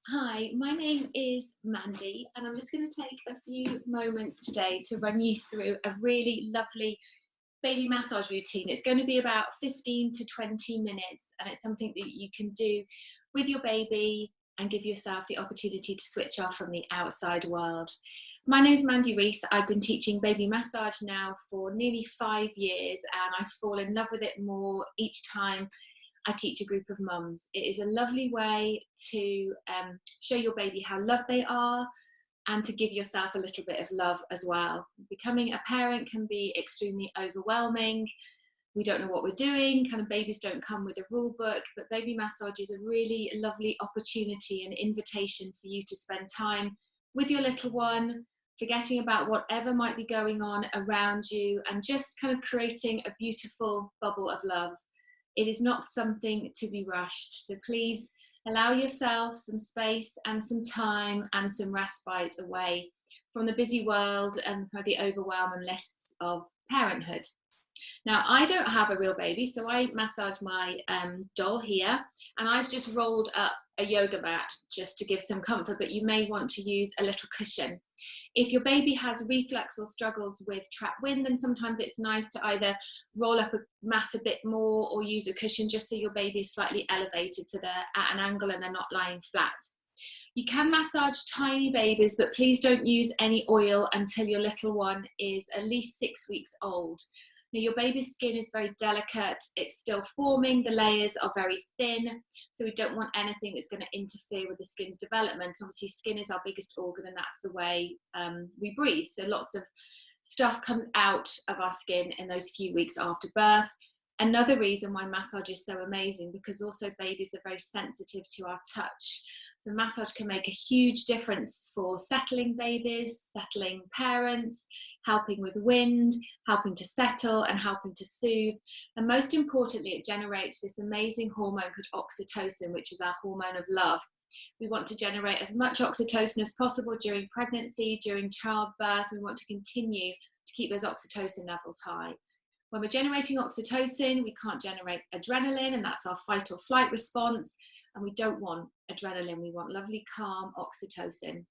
Hi, my name is Mandy, and I'm just going to take a few moments today to run you through a really lovely baby massage routine. It's going to be about 15 to 20 minutes, and it's something that you can do with your baby and give yourself the opportunity to switch off from the outside world. My name is Mandy Reese. I've been teaching baby massage now for nearly 5 years, and I fall in love with it more each time I teach a group of mums. It is a lovely way to show your baby how loved they are and to give yourself a little bit of love as well. Becoming a parent can be extremely overwhelming. We don't know what we're doing, kind of babies don't come with a rule book, but baby massage is a really lovely opportunity and invitation for you to spend time with your little one, forgetting about whatever might be going on around you and just kind of creating a beautiful bubble of love. It is not something to be rushed. So please allow yourself some space and some time and some respite away from the busy world and kind of the overwhelm and lists of parenthood. Now, I don't have a real baby, so I massage my doll here, and I've just rolled up a yoga mat just to give some comfort, but you may want to use a little cushion. If your baby has reflux or struggles with trapped wind, then sometimes it's nice to either roll up a mat a bit more or use a cushion just so your baby is slightly elevated so they're at an angle and they're not lying flat. You can massage tiny babies, but please don't use any oil until your little one is at least 6 weeks old. Now, your baby's skin is very delicate, it's still forming, the layers are very thin, so we don't want anything that's going to interfere with the skin's development. Obviously, skin is our biggest organ and that's the way we breathe, so lots of stuff comes out of our skin in those few weeks after birth. Another reason why massage is so amazing, because also babies are very sensitive to our touch. So massage can make a huge difference for settling babies, settling parents, helping with wind, helping to settle and helping to soothe. And most importantly, it generates this amazing hormone called oxytocin, which is our hormone of love. We want to generate as much oxytocin as possible during pregnancy, during childbirth. We want to continue to keep those oxytocin levels high. When we're generating oxytocin, we can't generate adrenaline, and that's our fight or flight response. And we don't want adrenaline, we want lovely, calm oxytocin.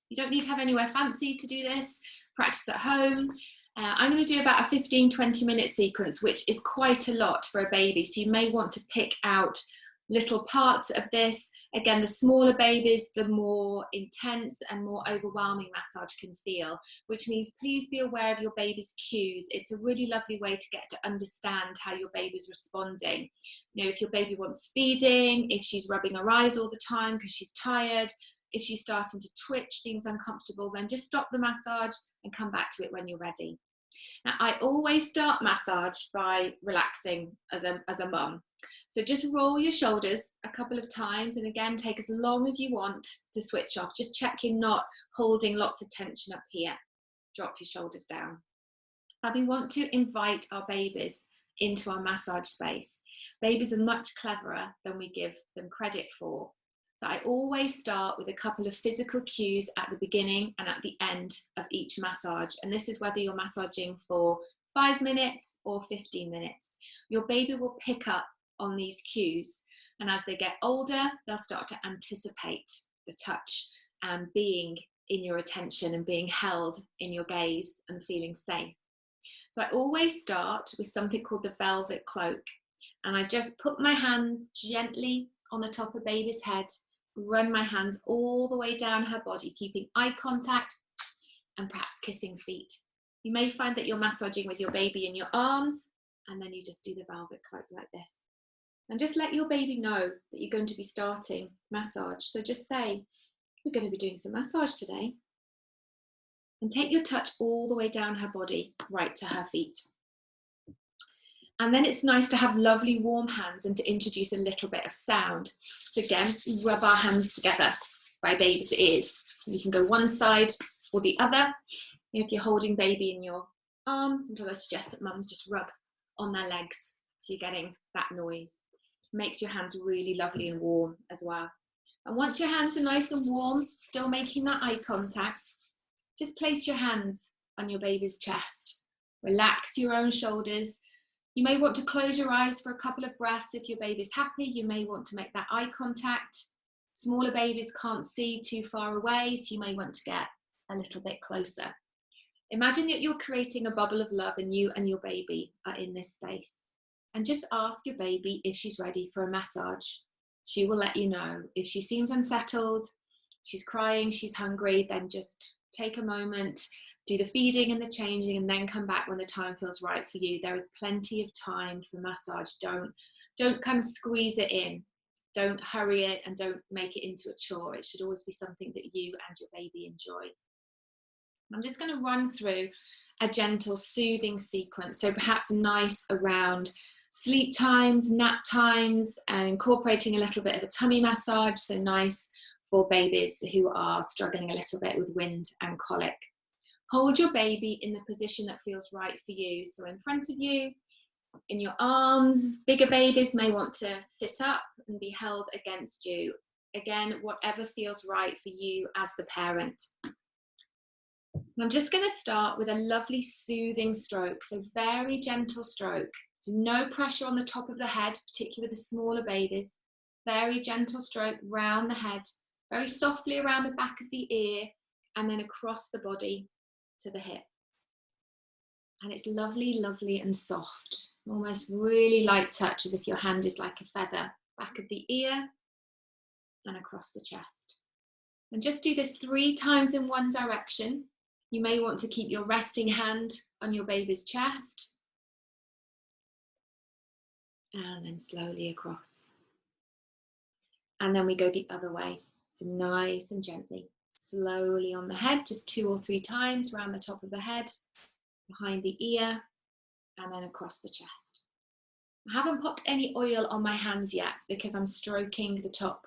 You don't need to have anywhere fancy to do this. Practice at home. I'm going to do about a 15-20 minute sequence, which is quite a lot for a baby. So you may want to pick out little parts of this. Again, the smaller babies, the more intense and more overwhelming massage can feel, which means please be aware of your baby's cues. It's a really lovely way to get to understand how your baby's responding. You know, if your baby wants feeding, if she's rubbing her eyes all the time because she's tired, if she's starting to twitch, seems uncomfortable, then just stop the massage and come back to it when you're ready. Now, I always start massage by relaxing as a mum. So just roll your shoulders a couple of times, and again, take as long as you want to switch off. Just check you're not holding lots of tension up here. Drop your shoulders down. And we want to invite our babies into our massage space. Babies are much cleverer than we give them credit for. So I always start with a couple of physical cues at the beginning and at the end of each massage. And this is whether you're massaging for 5 minutes or 15 minutes. Your baby will pick up on these cues, and as they get older, they'll start to anticipate the touch and being in your attention and being held in your gaze and feeling safe. So I always start with something called the velvet cloak, and I just put my hands gently on the top of baby's head, run my hands all the way down her body, keeping eye contact and perhaps kissing feet. You may find that you're massaging with your baby in your arms, and then you just do the velvet cloak like this. And just let your baby know that you're going to be starting massage. So just say, we're going to be doing some massage today. And take your touch all the way down her body, right to her feet. And then it's nice to have lovely warm hands and to introduce a little bit of sound. So again, rub our hands together by baby's ears. You can go one side or the other. If you're holding baby in your arms, sometimes I suggest that mums just rub on their legs so you're getting that noise. Makes your hands really lovely and warm as well. And once your hands are nice and warm, still making that eye contact, just place your hands on your baby's chest. Relax your own shoulders You may want to close your eyes for a couple of breaths if your baby's happy. You may want to make that eye contact. Smaller babies can't see too far away, so you may want to get a little bit closer. Imagine that you're creating a bubble of love and you and your baby are in this space. And just ask your baby if she's ready for a massage. She will let you know. If she seems unsettled, she's crying, she's hungry, then just take a moment, do the feeding and the changing, and then come back when the time feels right for you. There is plenty of time for massage. Don't kind of squeeze it in. Don't hurry it and don't make it into a chore. It should always be something that you and your baby enjoy. I'm just going to run through a gentle, soothing sequence. So perhaps nice around sleep times, nap times, and incorporating a little bit of a tummy massage. So nice for babies who are struggling a little bit with wind and colic. Hold your baby in the position that feels right for you. So in front of you, in your arms. Bigger babies may want to sit up and be held against you. Again, whatever feels right for you as the parent. I'm just going to start with a lovely soothing stroke, so very gentle stroke. So no pressure on the top of the head, particularly with the smaller babies. Very gentle stroke round the head, very softly around the back of the ear, and then across the body to the hip. And it's lovely, lovely and soft, almost really light touch, as if your hand is like a feather, back of the ear and across the chest. And just do this 3 times in one direction. You may want to keep your resting hand on your baby's chest. And then slowly across. And then we go the other way. So nice and gently, slowly on the head, just 2 or 3 times around the top of the head, behind the ear, and then across the chest. I haven't popped any oil on my hands yet because I'm stroking the top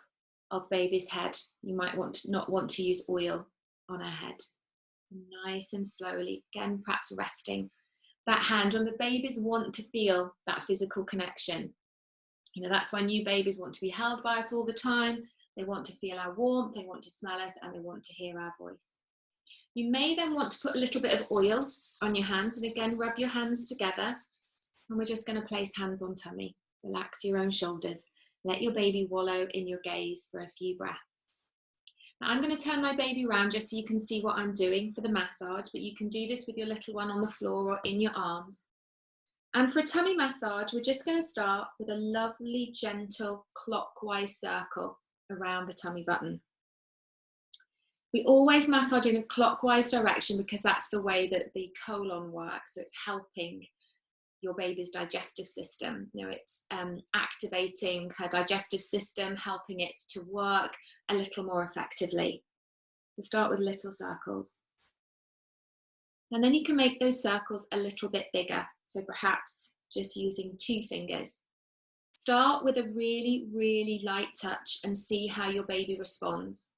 of baby's head. You might not want to use oil on her head. Nice and slowly, again, perhaps resting that hand when the babies want to feel that physical connection. You know, that's why new babies want to be held by us all the time. They want to feel our warmth, they want to smell us, and they want to hear our voice. You may then want to put a little bit of oil on your hands, and again, rub your hands together. And we're just going to place hands on tummy. Relax your own shoulders. Let your baby wallow in your gaze for a few breaths. Now I'm going to turn my baby around just so you can see what I'm doing for the massage, but you can do this with your little one on the floor or in your arms. And for a tummy massage, we're just going to start with a lovely, gentle clockwise circle around the tummy button. We always massage in a clockwise direction because that's the way that the colon works. So it's helping your baby's digestive system. You know, it's activating her digestive system, helping it to work a little more effectively. So start with little circles. And then you can make those circles a little bit bigger. So perhaps just using 2 fingers. Start with a really, really light touch and see how your baby responds.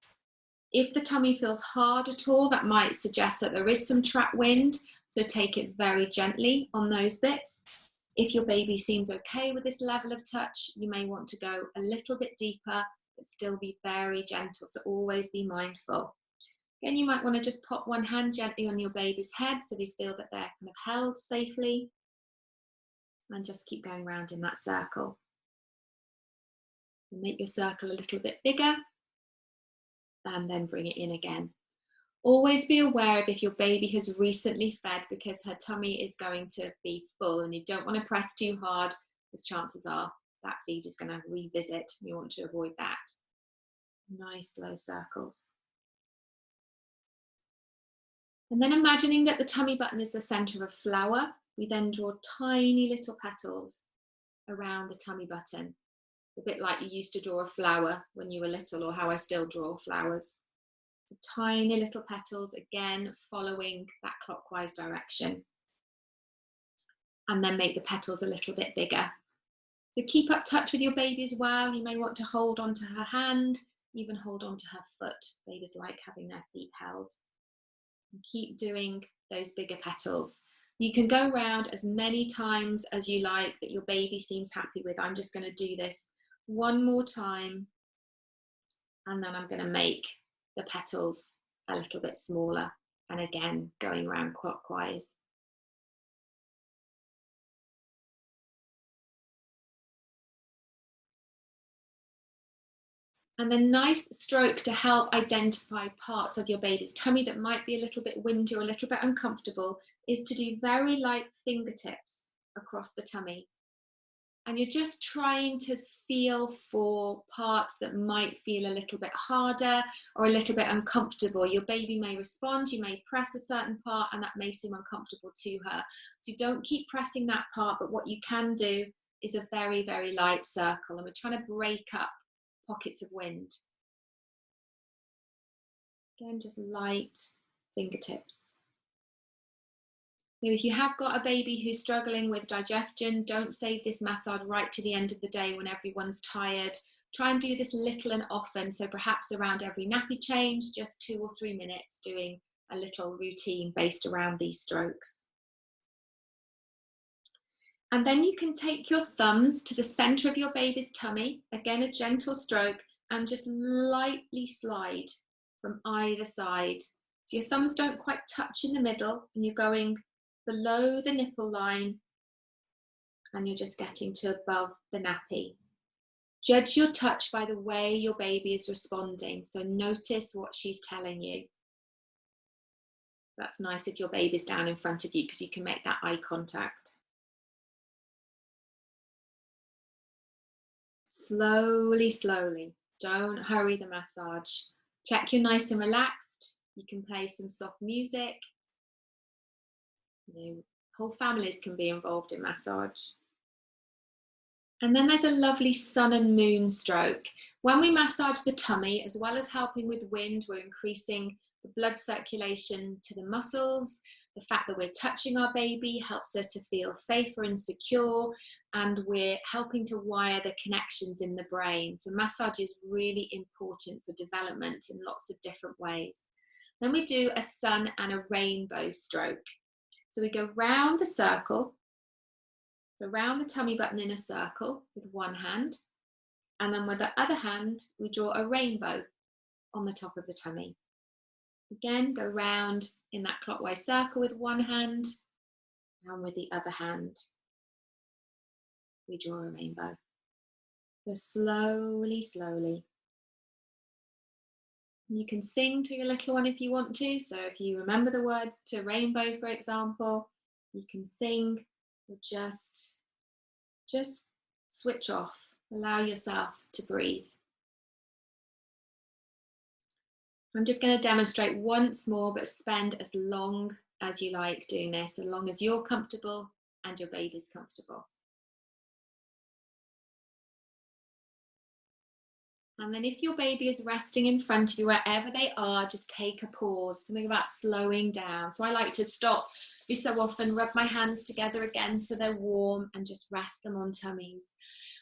If the tummy feels hard at all, that might suggest that there is some trapped wind, so take it very gently on those bits. If your baby seems okay with this level of touch, you may want to go a little bit deeper, but still be very gentle, so always be mindful. Again, you might want to just pop one hand gently on your baby's head so they feel that they're kind of held safely, and just keep going around in that circle. And make your circle a little bit bigger, and then bring it in again. Always be aware of if your baby has recently fed, because her tummy is going to be full and you don't want to press too hard, because chances are that feed is going to revisit. You want to avoid that. Nice slow circles. And then imagining that the tummy button is the center of a flower, we then draw tiny little petals around the tummy button. A bit like you used to draw a flower when you were little, or how I still draw flowers. So tiny little petals, again, following that clockwise direction. And then make the petals a little bit bigger. So keep up touch with your baby as well. You may want to hold onto her hand, even hold onto her foot. Babies like having their feet held. And keep doing those bigger petals. You can go around as many times as you like that your baby seems happy with. I'm just going to do this one more time, and then I'm going to make the petals a little bit smaller, and again going around clockwise. And then nice stroke to help identify parts of your baby's tummy that might be a little bit windy or a little bit uncomfortable is to do very light fingertips across the tummy. And you're just trying to feel for parts that might feel a little bit harder or a little bit uncomfortable. Your baby may respond, you may press a certain part and that may seem uncomfortable to her. So don't keep pressing that part, but what you can do is a very, very light circle, and we're trying to break up pockets of wind. Again, just light fingertips. Now, if you have got a baby who's struggling with digestion, don't save this massage right to the end of the day when everyone's tired. Try and do this little and often. So perhaps around every nappy change, just 2 or 3 minutes, doing a little routine based around these strokes. And then you can take your thumbs to the center of your baby's tummy, again, a gentle stroke, and just lightly slide from either side. So your thumbs don't quite touch in the middle, and you're going below the nipple line, and you're just getting to above the nappy. Judge your touch by the way your baby is responding. So notice what she's telling you. That's nice if your baby's down in front of you, because you can make that eye contact. Slowly, slowly. Don't hurry the massage. Check you're nice and relaxed. You can play some soft music. Whole families can be involved in massage. And then there's a lovely sun and moon stroke. When we massage the tummy, as well as helping with wind, we're increasing the blood circulation to the muscles. The fact that we're touching our baby helps her to feel safer and secure, and we're helping to wire the connections in the brain. So massage is really important for development in lots of different ways. Then we do a sun and a rainbow stroke. So we go round the circle, so round the tummy button in a circle with one hand, and then with the other hand, we draw a rainbow on the top of the tummy. Again, go round in that clockwise circle with one hand, and with the other hand, we draw a rainbow. So slowly, slowly. You can sing to your little one if you want to. So if you remember the words to rainbow, for example, you can sing, or just switch off. Allow yourself to breathe. I'm just going to demonstrate once more, but spend as long as you like doing this, as long as you're comfortable and your baby's comfortable. And then if your baby is resting in front of you, wherever they are, just take a pause, something about slowing down. So I like to stop every so often, rub my hands together again so they're warm, and just rest them on tummies.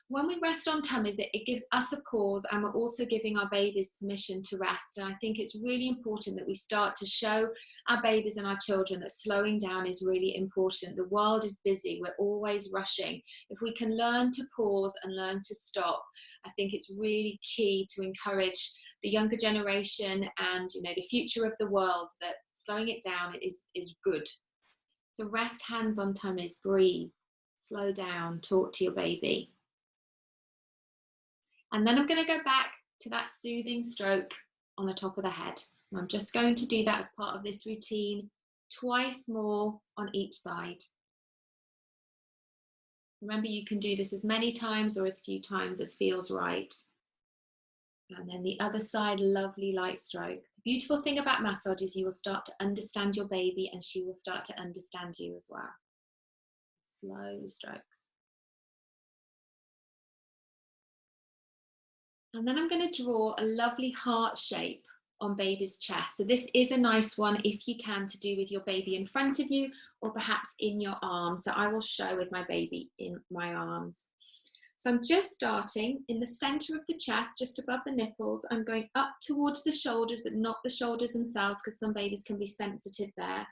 When we rest on tummies, it gives us a pause, and we're also giving our babies permission to rest. And I think it's really important that we start to show our babies and our children that slowing down is really important. The world is busy, we're always rushing. If we can learn to pause and learn to stop, I think it's really key to encourage the younger generation and the future of the world, that slowing it down is good. So rest hands on tummies, breathe, slow down, talk to your baby. And then I'm going to go back to that soothing stroke on the top of the head. And I'm just going to do that as part of this routine, twice more on each side. Remember, you can do this as many times or as few times as feels right. And then the other side, lovely light stroke. The beautiful thing about massage is you will start to understand your baby, and she will start to understand you as well. Slow strokes. And then I'm going to draw a lovely heart shape on baby's chest. So this is a nice one if you can to do with your baby in front of you, or perhaps in your arms. So I will show with my baby in my arms. So I'm just starting in the center of the chest, just above the nipples. I'm going up towards the shoulders, but not the shoulders themselves, because some babies can be sensitive there.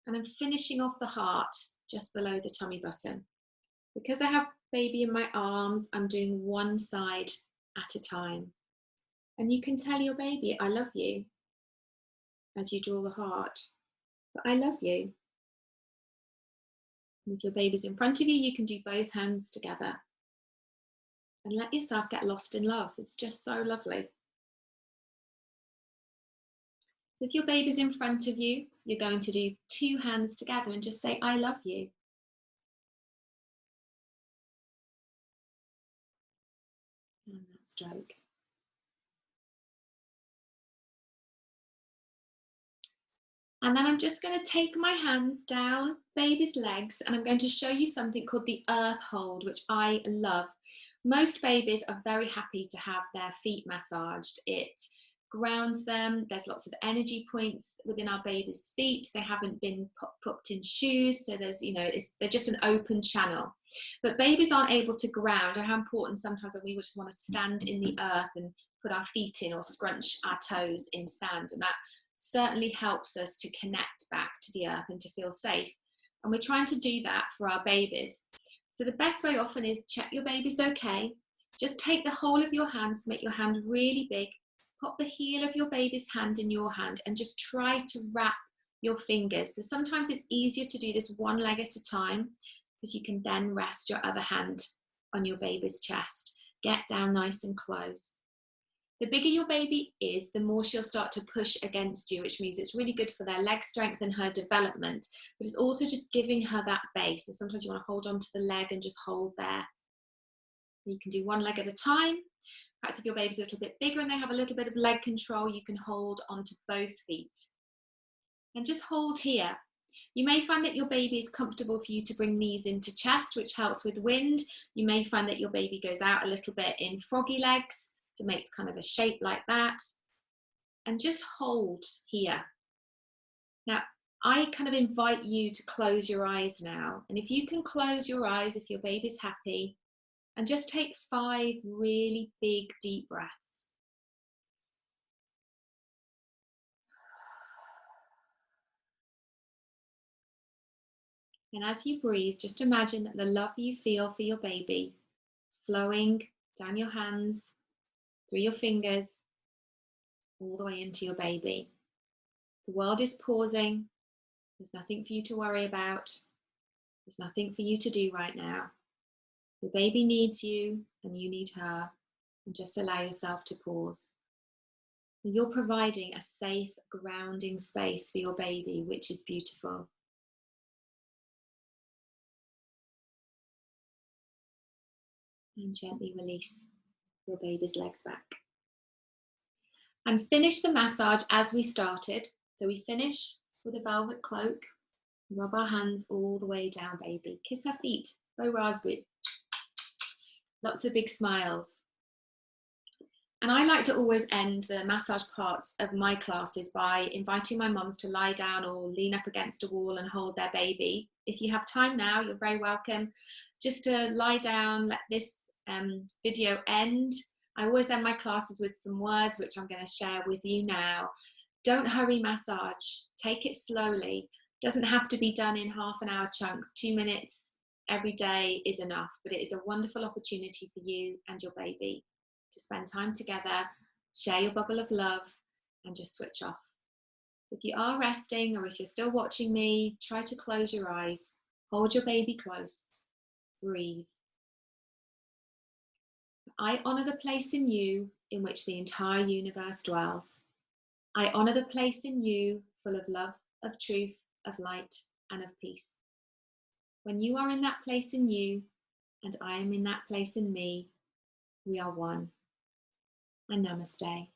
And I'm finishing off the heart just below the tummy button. Because I have baby in my arms, I'm doing one side at a time. And you can tell your baby, I love you, as you draw the heart. But I love you. And if your baby's in front of you, you can do both hands together. And let yourself get lost in love. It's just so lovely. So if your baby's in front of you, you're going to do 2 hands together and just say, I love you. And that stroke. And then I'm just going to take my hands down baby's legs and I'm going to show you something called the earth hold, which I love. Most babies are very happy to have their feet massaged. It grounds them. There's lots of energy points within our baby's feet. They haven't been put in shoes. So there's, they're just an open channel. But babies aren't able to ground, or how important sometimes when we just want to stand in the earth and put our feet in or scrunch our toes in sand. And that certainly helps us to connect back to the earth and to feel safe. And we're trying to do that for our babies. So the best way often is check your baby's okay. Just take the whole of your hands, make your hand really big, pop the heel of your baby's hand in your hand and just try to wrap your fingers. So sometimes it's easier to do this one leg at a time because you can then rest your other hand on your baby's chest. Get down nice and close. The bigger your baby is, the more she'll start to push against you, which means it's really good for their leg strength and her development, but it's also just giving her that base. So sometimes you want to hold on to the leg and just hold there. You can do one leg at a time. Perhaps if your baby's a little bit bigger and they have a little bit of leg control, you can hold onto both feet. And just hold here. You may find that your baby is comfortable for you to bring knees into chest, which helps with wind. You may find that your baby goes out a little bit in froggy legs. So it makes kind of a shape like that. And just hold here. Now, I kind of invite you to close your eyes now. And if you can close your eyes, if your baby's happy, and just take 5 really big, deep breaths. And as you breathe, just imagine that the love you feel for your baby flowing down your hands, through your fingers, all the way into your baby. The world is pausing. There's nothing for you to worry about. There's nothing for you to do right now. Your baby needs you and you need her. And just allow yourself to pause. You're providing a safe, grounding space for your baby, which is beautiful. And gently release your baby's legs back. And finish the massage as we started. So we finish with a velvet cloak. Rub our hands all the way down, baby. Kiss her feet. Throw raspberries. Lots of big smiles. And I like to always end the massage parts of my classes by inviting my mums to lie down or lean up against a wall and hold their baby. If you have time now, you're very welcome just to lie down, let this video end. I always end my classes with some words which I'm going to share with you now. Don't hurry massage. Take it slowly. Doesn't have to be done in half-an-hour chunks. 2 minutes every day is enough, but it is a wonderful opportunity for you and your baby to spend time together, share your bubble of love, and just switch off. If you are resting or if you're still watching me, try to close your eyes, hold your baby close, breathe. I honor the place in you in which the entire universe dwells. I honor the place in you full of love, of truth, of light, and of peace. When you are in that place in you, and I am in that place in me, we are one. And namaste.